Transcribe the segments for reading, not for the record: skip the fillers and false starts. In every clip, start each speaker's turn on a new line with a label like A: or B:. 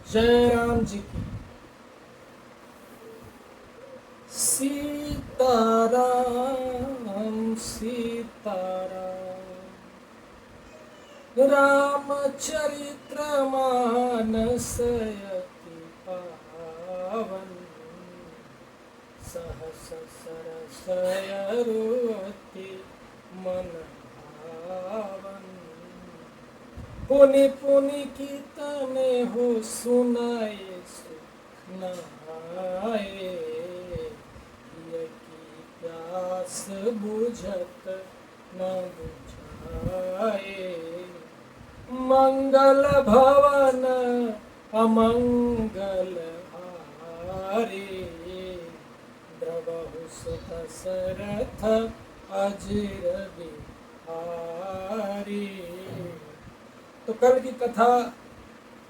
A: जय राम जी की। सीताराम सीताराम रामचरित्र मानस अति पावन सहस सरस अति मन भावन पुनि पुनि कीर्तने हो सुनाए सुनाए ये की प्यास बुझत न बुझाए मंगल भवन अमंगल हारे द्रवहु सुत दशरथ अजिर बिहारी। तो कल की कथा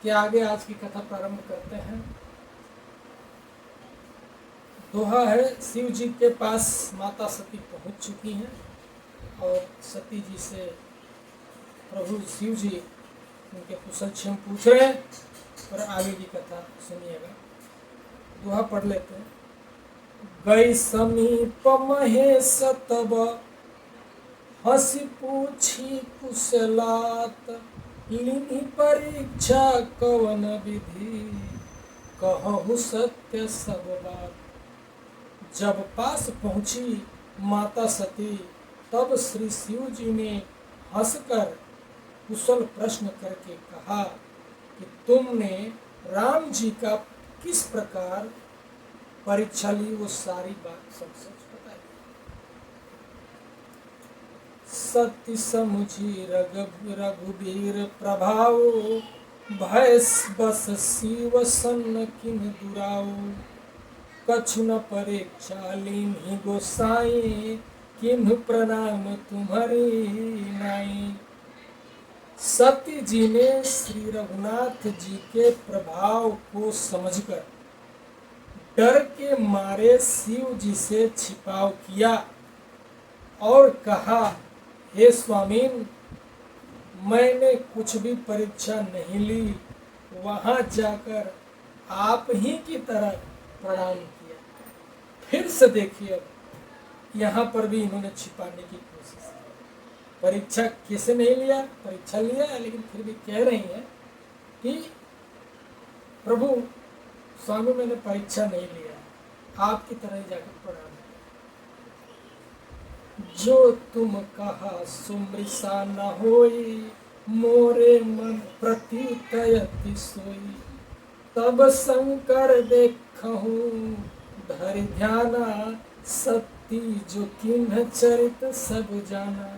A: के आगे आज की कथा प्रारंभ करते हैं। दोहा है, शिव जी के पास माता सती पहुंच चुकी हैं और सती जी से प्रभु शिव जी उनके कुशल क्षेम पूछ रहे हैं और आगे की कथा सुनिएगा। दोहा पढ़ लेते हैं। गई समीप महेश तब हंसी पूछी कुशलात लिनि परीक्षा कवन विधि कहु सत्य सब बात। जब पास पहुंची माता सती तब श्री शिव जी ने हंसकर कुशल प्रश्न करके कहा कि तुमने राम जी का किस प्रकार परीक्षा ली, वो सारी बात सब सच बताई। सत्य समुझी रघुबीर प्रभाव भय बस शिव सन्न किन दुराऊ कछु न परीक्षा लीन्ही गोसाई किन्हु प्रणाम तुम्हारी नाई। सती जी ने श्री रघुनाथ जी के प्रभाव को समझकर डर के मारे शिव जी से छिपाव किया और कहा, हे स्वामीन, मैंने कुछ भी परीक्षा नहीं ली, वहां जाकर आप ही की तरह प्रणाम किया। फिर से देखिए, यहाँ पर भी इन्होंने छिपाने की कोशिश की। परीक्षा किसे नहीं लिया, परीक्षा लिया है, लेकिन फिर भी कह रही है कि प्रभु स्वामी मैंने परीक्षा नहीं लिया, आपकी तरह ही जाकर प्रणाम। जो तुम कहा सुमृषा न होई मोरे मन प्रतीतयति सोई तब शंकर देखहु धरि ध्याना सती जो किन्ह चरित सब जाना।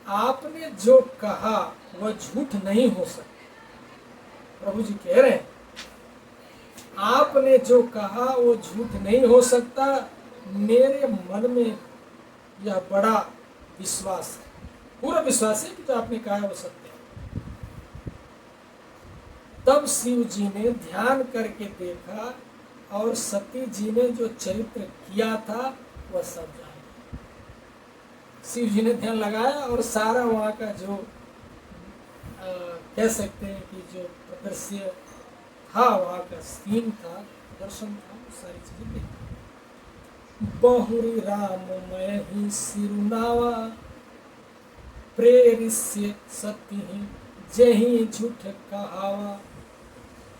A: आपने जो कहा वह झूठ नहीं हो सकता। प्रभु जी कह रहे हैं, आपने जो कहा वो झूठ नहीं हो सकता। मेरे मन में यह बड़ा विश्वास है, पूरा विश्वास है कि जो आपने कहा है वो सत्य है। तब शिव जी ने ध्यान करके देखा और सती जी ने जो चरित्र किया था वह सब जाना। शिव जी ने ध्यान लगाया और सारा वहाँ का जो कह सकते हैं कि जो प्रदर्श्य था, वहाँ का सीन था, दर्शन था, सारी चीजें देखी। बहुरी राम मैं ही सिरुनावा प्रेरिष्य सती जही झूठ कहावा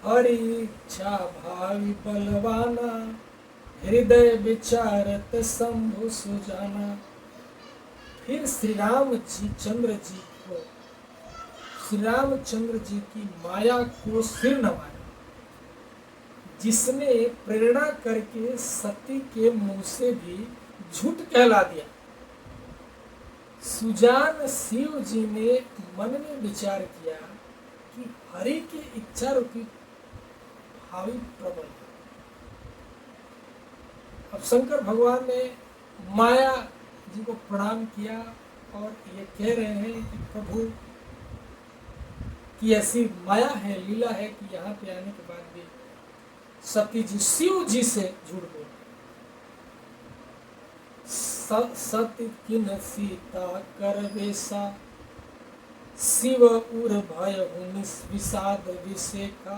A: हरि इच्छा भावी बलवाना हृदय विचारत शंभु सुजाना। फिर श्री रामचंद्र जी की माया को सिर नवाया, जिसने प्रेरणा करके सती के मुंह से भी झूठ कहला दिया। सुजान शिव जी ने मन में विचार किया कि हरि की इच्छा रूपी भावी प्रबल। अब शंकर भगवान ने माया जी को प्रणाम किया और ये कह रहे हैं कि प्रभु की ऐसी माया है, लीला है कि यहाँ पे आने के बाद भी सती जी शिव जी से झूठ बोल। सत्य किन सीता कर वेसा शिव उर भय विषाद विषेका,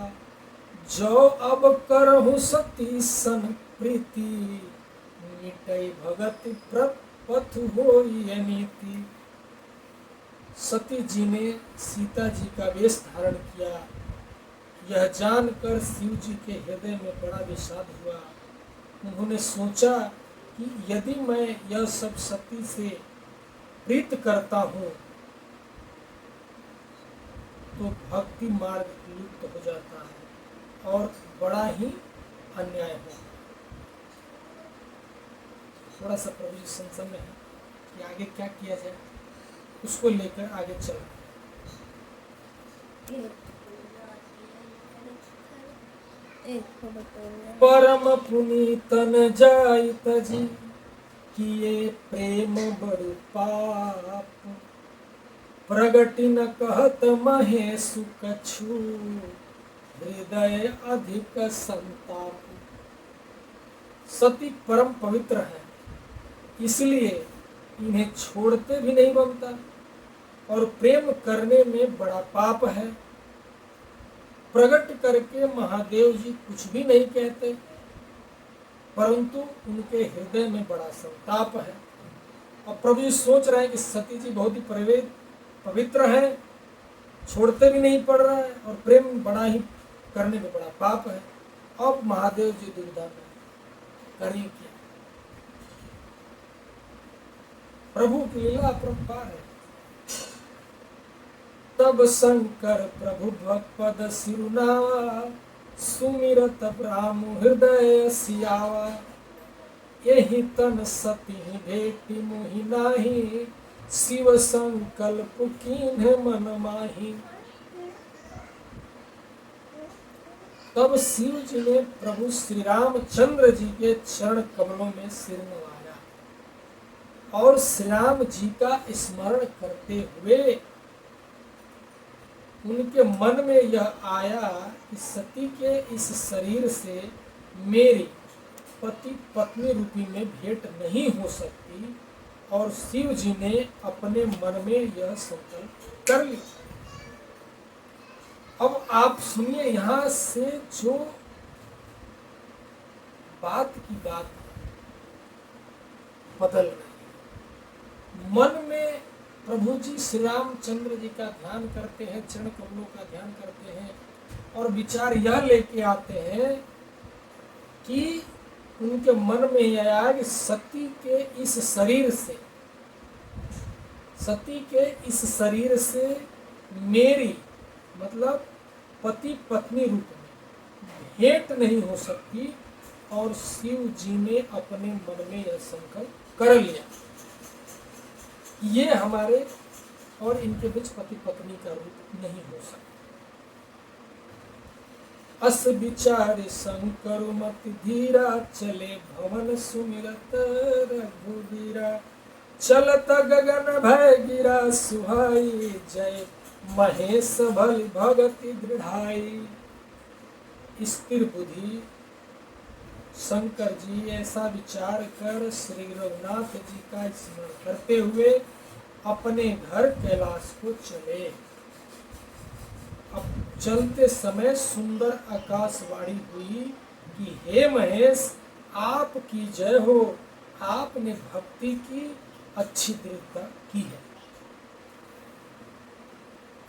A: जो अब करहु सती सन प्रीति, मिटई भगति पथ होई अनीति। सती जी ने सीता जी का वेश धारण किया। यह जानकर शिव जी के हृदय में बड़ा विषाद हुआ। उन्होंने सोचा कि यदि मैं यह सब सती से प्रीत करता हूँ तो भक्ति मार्ग लुप्त हो जाता है और बड़ा ही अन्याय होगा। थोड़ा सा प्रभु जी संशय में है कि आगे क्या किया जाए, उसको लेकर आगे चलना। परम पुनीतन जाइत जी, किए प्रेम बड़ु पाप, प्रगति न कहत महेशु कछु, हृदय अधिक संताप। सती परम पवित्र है, इसलिए इन्हें छोड़ते भी नहीं बनता और प्रेम करने में बड़ा पाप है। प्रकट करके महादेव जी कुछ भी नहीं कहते, परंतु उनके हृदय में बड़ा संताप है। और प्रभु जी सोच रहे हैं कि सती जी बहुत ही पवित्र है, छोड़ते भी नहीं पड़ रहा है और प्रेम बड़ा ही करने में बड़ा पाप है। अब महादेव जी दुविधा में करें क्या? प्रभु की लीला अपरंपार है। तब शंकर प्रभु भगपद सिरुनावा, सुमिरत ब्राह्म हृदय सियावा, यही तन सती भेटी मोहि नाही, शिव संकल्प कीन्ह मन माही। तब शिव जी ने प्रभु श्री रामचंद्र जी के चरण कमलों में सिर नवाया और श्री राम जी का स्मरण करते हुए उनके मन में यह आया कि सती के इस शरीर से मेरी पति पत्नी रूपी में भेंट नहीं हो सकती, और शिव जी ने अपने मन में यह संकल्प कर लिया। अब आप सुनिए, यहाँ से जो बात की बात बदल रही, मन में प्रभु जी श्री रामचंद्र जी का ध्यान करते हैं, चरण कमलों का ध्यान करते हैं और विचार यह लेके आते हैं कि उनके मन में यह आया कि सती के इस शरीर से मेरी मतलब पति पत्नी रूप में भेंट नहीं हो सकती, और शिव जी ने अपने मन में यह संकल्प कर लिया, ये हमारे और इनके बीच पति पत्नी का रूप नहीं हो सकता। अस विचार शंकर मत धीरा, चले भवन सुमिरत रघुबीरा, चलत गगन भय गिरा सुहाई, जय महेश भल भगति दृढ़ाई। स्थिर बुद्धि शंकर जी ऐसा विचार कर श्री रघुनाथ जी का स्मरण करते हुए अपने घर कैलाश को चले। अब चलते समय सुंदर आकाशवाणी हुई कि हे महेश, आपकी जय हो, आपने भक्ति की अच्छी दृढ़ता की है।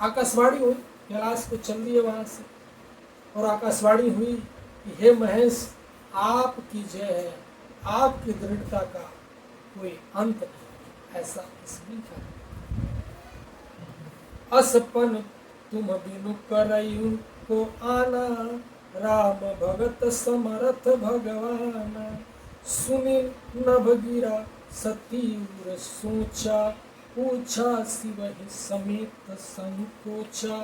A: आकाशवाणी हुई, कैलाश को चल दिए वहां से, और आकाशवाणी हुई कि हे महेश, आपकी जय है, आपकी दृढ़ता का कोई अंत नहीं। ऐसा इसमें लिखा है। असपन तुम बिनु करयु को आना, राम भगत समरथ भगवान, सुनि नभ गिरा सती उर सोचा, पूछा शिव ही समेत संकोचा।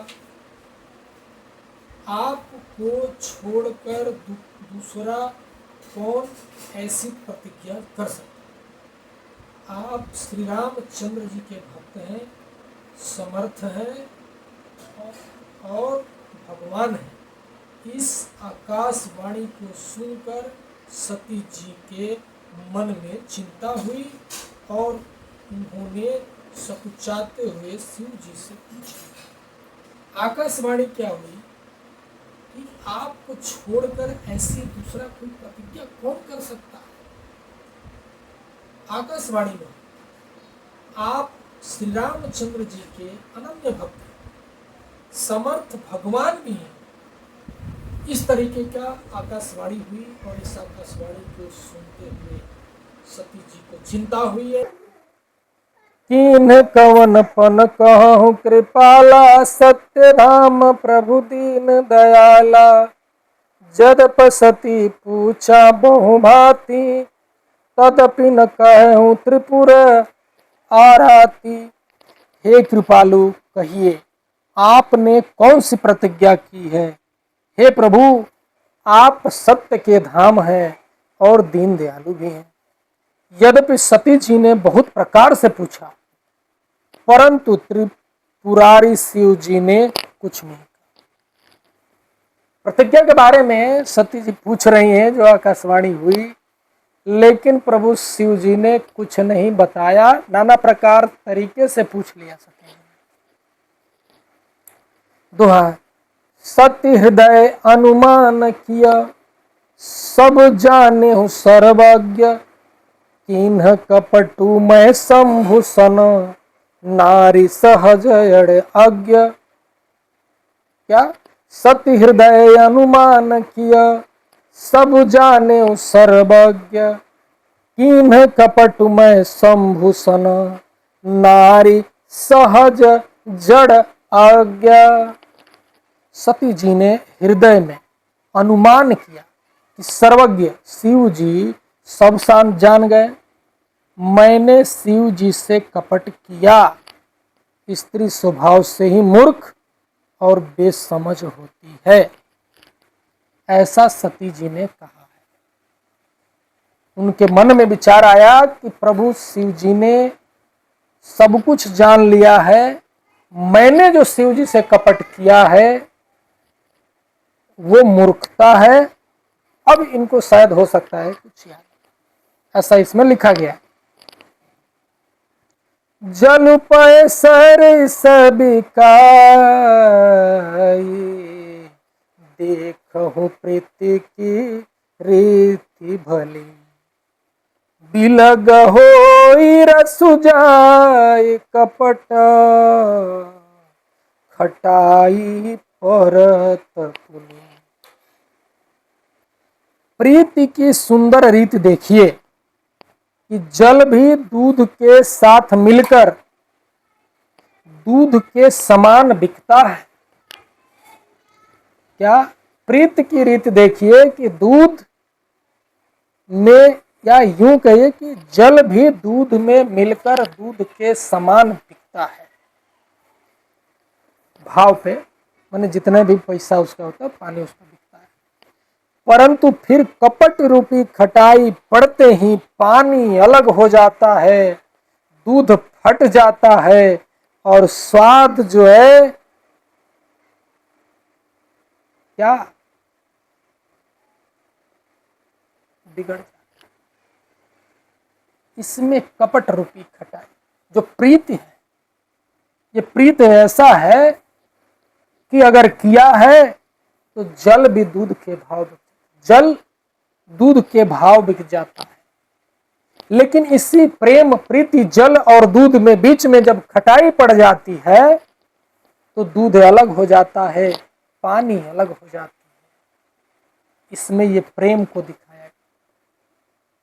A: आपको छोड़कर दूसरा कौन ऐसी प्रतिज्ञा कर सकता? आप श्री रामचंद्र जी के भक्त हैं, समर्थ हैं और भगवान हैं। इस आकाशवाणी को सुनकर सती जी के मन में चिंता हुई और उन्होंने सकुचाते हुए शिव जी से पूछा। आकाशवाणी क्या हुई कि आपको छोड़कर ऐसी दूसरा कोई प्रतिज्ञा कौन कर सकता है। आकाशवाणी में आप श्री रामचंद्र जी के अनन्य भक्त, समर्थ भगवान भी हैं। इस तरीके का आकाशवाणी हुई और इस आकाशवाणी को सुनते हुए सती जी को चिंता हुई है। कीन कवन पन कहूँ कृपाला, सत्य राम प्रभु दीन दयाला। जदप सती पूछा बहु भांति, तदपि न कहूँ त्रिपुर आराती। हे कृपालु, कहिए आपने कौन सी प्रतिज्ञा की है। हे प्रभु, आप सत्य के धाम हैं और दीन दयालु भी हैं। यद्यपि सती जी ने बहुत प्रकार से पूछा, परंतु त्रिपुरारी शिव जी ने कुछ नहीं कहा। प्रतिज्ञा के बारे में सती जी पूछ रही हैं जो आकाशवाणी हुई, लेकिन प्रभु शिव जी ने कुछ नहीं बताया। नाना प्रकार तरीके से पूछ लिया सती जी। दोहा। सत्य हृदय अनुमान किया, सब जाने हूँ सर्वज्ञ। किन्ह कपटू मैं शंभु सन, नारी सहज अड़ अज्ञ। क्या? सत्य हृदय अनुमान किया, सब जाने हूँ सर्वज्ञ। किन्ह कपटू मैं शंभु सन, नारी सहज जड़ आज्ञा। सती जी ने हृदय में अनुमान किया कि सर्वज्ञ शिव जी सब जान गए। मैंने शिव जी से कपट किया। स्त्री स्वभाव से ही मूर्ख और बेसमझ होती है, ऐसा सती जी ने कहा है। उनके मन में विचार आया कि प्रभु शिव जी ने सब कुछ जान लिया है, मैंने जो शिव जी से कपट किया है वो मूर्खता है। अब इनको शायद हो सकता है कुछ याद, ऐसा इसमें लिखा गया। जल पय सर सबिकाई, देखहु प्रीति की रीति भली। बिलग होई रसु जाय कपट, खटाई परत पुनि। प्रीति की सुंदर रीति देखिए कि जल भी दूध के साथ मिलकर दूध के समान बिकता है। क्या? प्रीति की रीति देखिए कि दूध में, या यूं कहिए कि जल भी दूध में मिलकर दूध के समान बिकता है। भाव पे माने जितना भी पैसा उसका होता है, पानी उसका बिकता है। परंतु फिर कपट रूपी खटाई पड़ते ही पानी अलग हो जाता है, दूध फट जाता है और स्वाद जो है क्या बिगड़ जाता है। इसमें कपट रूपी खटाई जो प्रीति है, ये प्रीति ऐसा है कि अगर किया है तो जल भी दूध के भाव, जल दूध के भाव बिक जाता है। लेकिन इसी प्रेम प्रीति जल और दूध में बीच में जब खटाई पड़ जाती है तो दूध अलग हो जाता है, पानी अलग हो जाती है। इसमें ये प्रेम को दिखाया गया।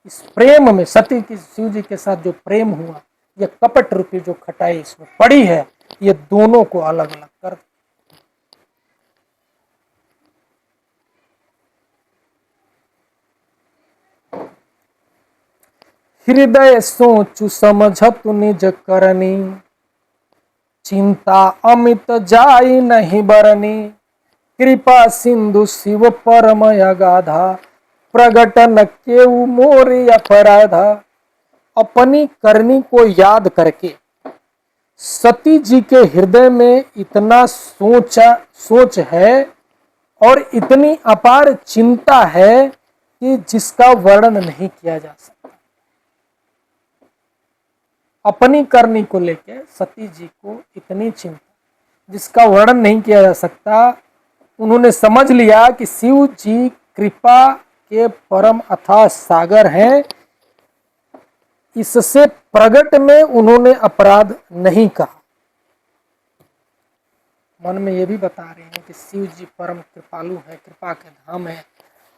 A: इस प्रेम में सती की शिव जी के साथ जो प्रेम हुआ, ये कपट रूपी जो खटाई इसमें पड़ी है, ये दोनों को अलग अलग कर। हृदय सोचु समझतु निज करनी, चिंता अमित जाई नहीं बरनी। कृपा सिंधु शिव परम अगाधा, प्रगट न केउ मोरि अपराधा। अपनी करनी को याद करके सती जी के हृदय में इतना सोच है और इतनी अपार चिंता है कि जिसका वर्णन नहीं किया जा सकता। अपनी करनी को लेकर सती जी को इतनी चिंता, जिसका वर्णन नहीं किया जा सकता। उन्होंने समझ लिया कि शिव जी कृपा के परम अथाह सागर हैं, इससे प्रगट में उन्होंने अपराध नहीं कहा। मन में ये भी बता रहे हैं कि शिव जी परम कृपालु है, कृपा के धाम है,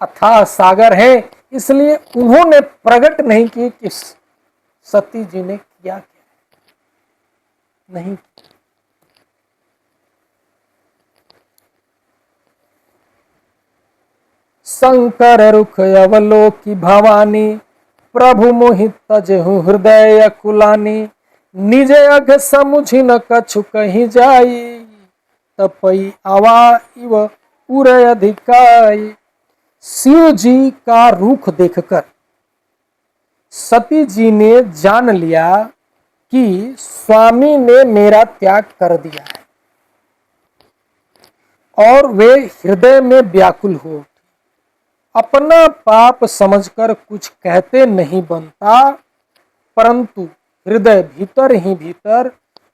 A: अथाह सागर है, इसलिए उन्होंने प्रकट नहीं की कि सती जी ने किया क्या नहीं। शंकर रुख अवलोकी भवानी, प्रभु मोहित तजहु हृदय कुलानी, निज अघ समुझि न कछु कहीं जाई, तपई आवा इव उरय अधिकाई। शिव जी का रुख देखकर सती जी ने जान लिया कि स्वामी ने मेरा त्याग कर दिया है, और वे हृदय में व्याकुल हो। अपना पाप समझकर कुछ कहते नहीं बनता, परंतु हृदय भीतर ही भीतर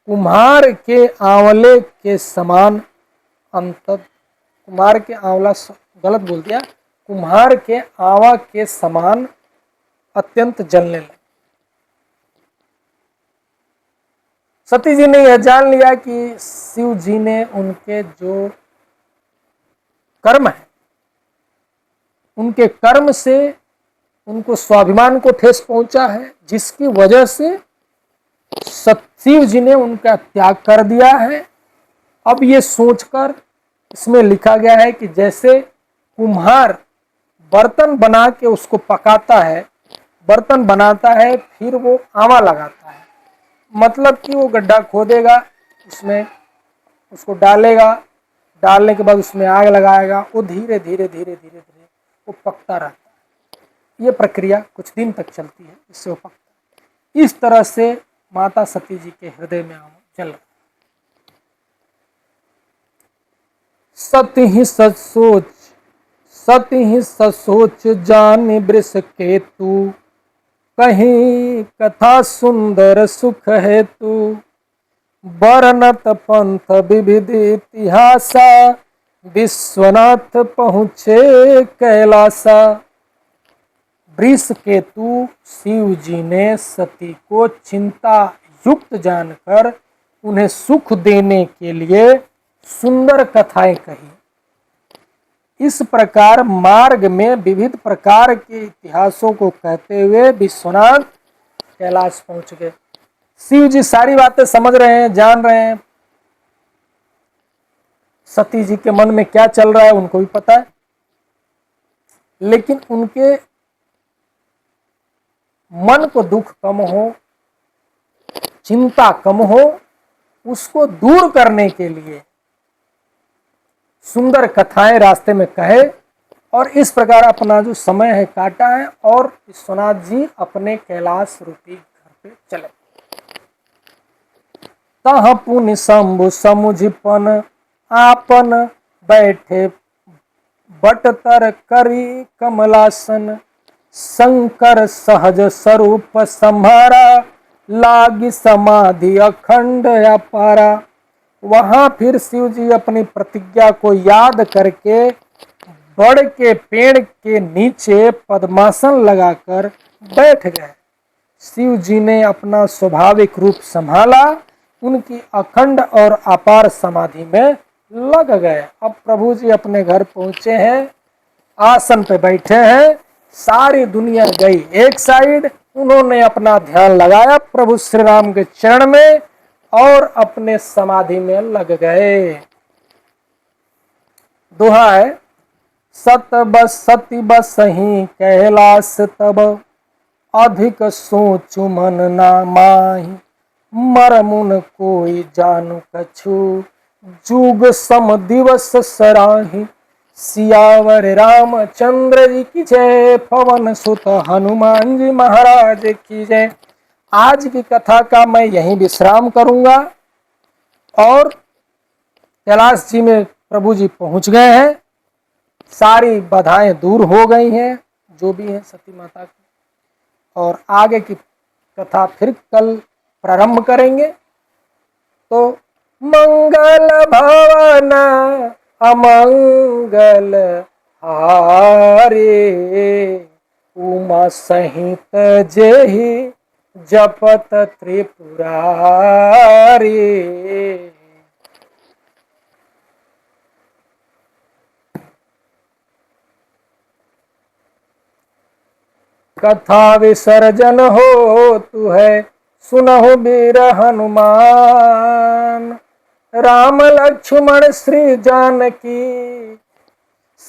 A: कुम्हार के आंवले के समान कुम्हार के आंवला गलत बोल दिया, कुम्हार के आंवा के समान अत्यंत जलने लगे। सती जी ने यह जान लिया कि शिव जी ने उनके जो कर्म है, उनके कर्म से उनको स्वाभिमान को ठेस पहुंचा है, जिसकी वजह से शिव जी ने उनका त्याग कर दिया है। अब ये सोचकर इसमें लिखा गया है कि जैसे कुम्हार बर्तन बना के उसको पकाता है, बर्तन बनाता है, फिर वो आंवा लगाता है, मतलब कि वो गड्ढा खोदेगा, उसमें उसको डालेगा, डालने के बाद उसमें आग लगाएगा, वो धीरे धीरे धीरे धीरे धीरे वो पकता रहता है। ये प्रक्रिया कुछ दिन तक चलती है, इससे वो पकता है। इस तरह से माता सती जी के हृदय में जल रहा। सती ही सचोच, सती ही सचोच जान वृष केतु, कहीं कथा सुंदर सुख हेतु, बरनत पंथ विविध इतिहासा, विश्वनाथ पहुँचे कैलासा। वृष केतु शिव जी ने सती को चिंता युक्त जानकर उन्हें सुख देने के लिए सुंदर कथाएं कही। इस प्रकार मार्ग में विविध प्रकार के इतिहासों को कहते हुए विश्वनाथ कैलाश पहुंच गए। शिव जी सारी बातें समझ रहे हैं, जान रहे हैं, सती जी के मन में क्या चल रहा है उनको भी पता है, लेकिन उनके मन को दुख कम हो, चिंता कम हो, उसको दूर करने के लिए सुंदर कथाएं रास्ते में कहे, और इस प्रकार अपना जो समय है काटा है, और विश्वनाथ जी अपने कैलाश रूपी घर पे चले। तह पुनि शंभु समुझपन आपन, बैठे बटतर करी कमलासन, शंकर सहज स्वरूप संभारा, लागी समाधि अखंड अपारा। वहां फिर शिव जी अपनी प्रतिज्ञा को याद करके बड़ के पेड़ के नीचे पद्मासन लगाकर बैठ गए। शिव जी ने अपना स्वाभाविक रूप संभाला, उनकी अखंड और अपार समाधि में लग गए। अब प्रभु जी अपने घर पहुंचे हैं, आसन पे बैठे हैं, सारी दुनिया गई एक साइड, उन्होंने अपना ध्यान लगाया प्रभु श्री राम के चरण में और अपने समाधि में लग गए। दोहा है, सत बस सती बसहि कैलास तब, अधिक सोचु मन ना माहि, मरमुन कोई जानु कछु, जुग सम दिवस सराहि। सियावर रामचंद्र जी की जय, पवन सुत हनुमान जी महाराज की जय। आज की कथा का मैं यहीं विश्राम करूंगा, और कैलाश जी में प्रभु जी पहुंच गए हैं, सारी बाधाएं दूर हो गई हैं जो भी है सती माता की, और आगे की कथा फिर कल प्रारंभ करेंगे। तो मंगल भवन अमंगल हारे, उमा सहित जेहि जपत त्रिपुरारी। कथा विसर्जन हो तू है, सुनहु वीर हनुमान। राम लक्ष्मण श्री जानकी,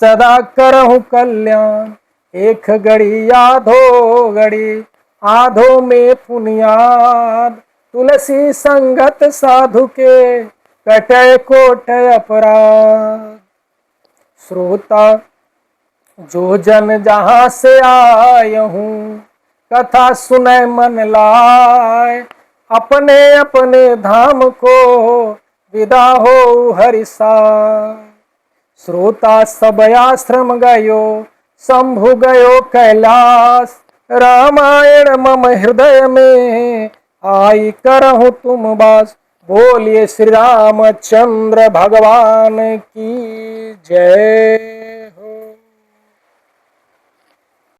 A: सदा करहु कल्याण। एक घड़ी आधो घड़ी, आधो में पुनियाद। तुलसी संगत साधु के, कटय कोट अपराध। श्रोता जो जन जहाँ से आय हूँ, कथा सुनय मन लाय। अपने अपने धाम को विदा हो हरिसाय। श्रोता सब आश्रम गयो, शंभु गयो कैलाश। रामायण मम हृदय में, आई करहु तुम वास। बोलिए श्री रामचंद्र भगवान की जय।